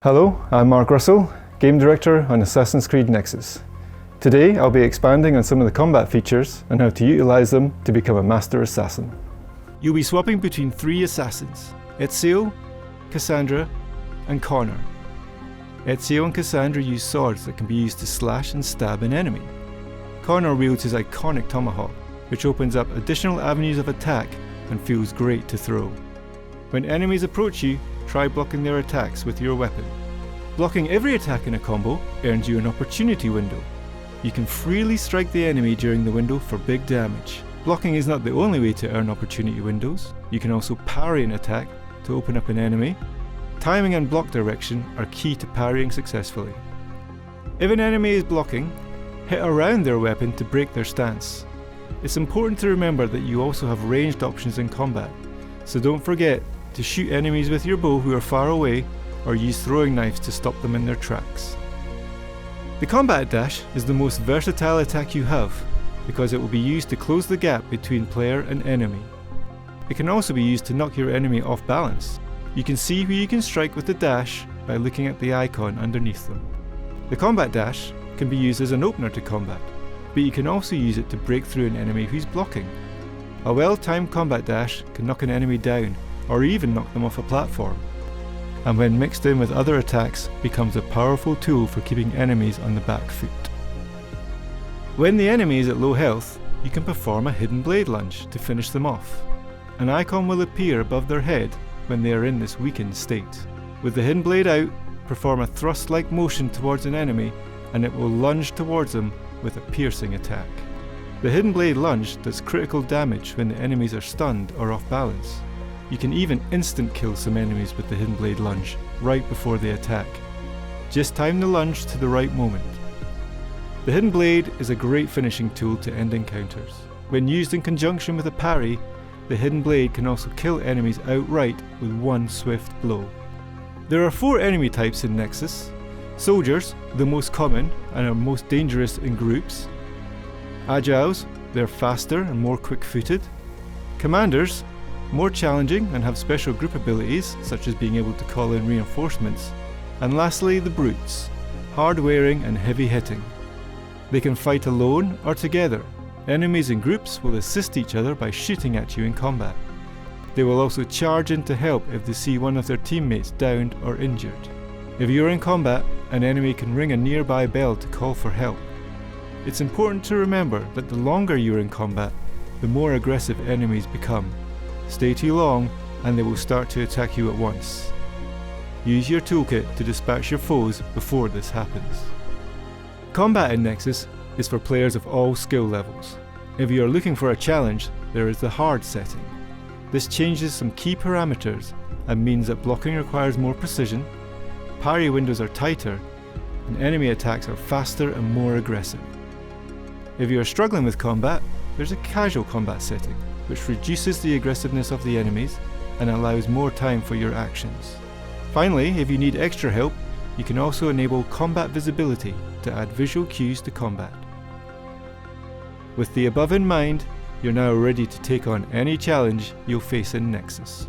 Hello, I'm Mark Russell, Game Director on Assassin's Creed Nexus. Today I'll be expanding on some of the combat features and how to utilise them to become a Master Assassin. You'll be swapping between three assassins, Ezio, Cassandra and Connor. Ezio and Cassandra use swords that can be used to slash and stab an enemy. Connor wields his iconic tomahawk, which opens up additional avenues of attack and feels great to throw. When enemies approach you, try blocking their attacks with your weapon. Blocking every attack in a combo earns you an opportunity window. You can freely strike the enemy during the window for big damage. Blocking is not the only way to earn opportunity windows. You can also parry an attack to open up an enemy. Timing and block direction are key to parrying successfully. If an enemy is blocking, hit around their weapon to break their stance. It's important to remember that you also have ranged options in combat, so don't forget to shoot enemies with your bow who are far away, or use throwing knives to stop them in their tracks. The combat dash is the most versatile attack you have, because it will be used to close the gap between player and enemy. It can also be used to knock your enemy off balance. You can see who you can strike with the dash by looking at the icon underneath them. The combat dash can be used as an opener to combat, but you can also use it to break through an enemy who's blocking. A well-timed combat dash can knock an enemy down, or even knock them off a platform, and when mixed in with other attacks becomes a powerful tool for keeping enemies on the back foot. When the enemy is at low health, you can perform a hidden blade lunge to finish them off. An icon will appear above their head when they are in this weakened state. With the hidden blade out, perform a thrust-like motion towards an enemy and it will lunge towards them with a piercing attack. The hidden blade lunge does critical damage when the enemies are stunned or off balance. You can even instant kill some enemies with the hidden blade lunge right before they attack. Just time the lunge to the right moment. The hidden blade is a great finishing tool to end encounters. When used in conjunction with a parry, the hidden blade can also kill enemies outright with one swift blow. There are 4 enemy types in Nexus. Soldiers, the most common and are most dangerous in groups. Agiles, they're faster and more quick-footed. Commanders, more challenging and have special group abilities, such as being able to call in reinforcements. And lastly, the brutes, hard-wearing and heavy-hitting. They can fight alone or together. Enemies in groups will assist each other by shooting at you in combat. They will also charge in to help if they see one of their teammates downed or injured. If you are in combat, an enemy can ring a nearby bell to call for help. It's important to remember that the longer you are in combat, the more aggressive enemies become. Stay too long and they will start to attack you at once. Use your toolkit to dispatch your foes before this happens. Combat in Nexus is for players of all skill levels. If you are looking for a challenge, there is the hard setting. This changes some key parameters and means that blocking requires more precision, parry windows are tighter, and enemy attacks are faster and more aggressive. If you are struggling with combat, there's a casual combat setting, which reduces the aggressiveness of the enemies and allows more time for your actions. Finally, if you need extra help, you can also enable combat visibility to add visual cues to combat. With the above in mind, you're now ready to take on any challenge you'll face in Nexus.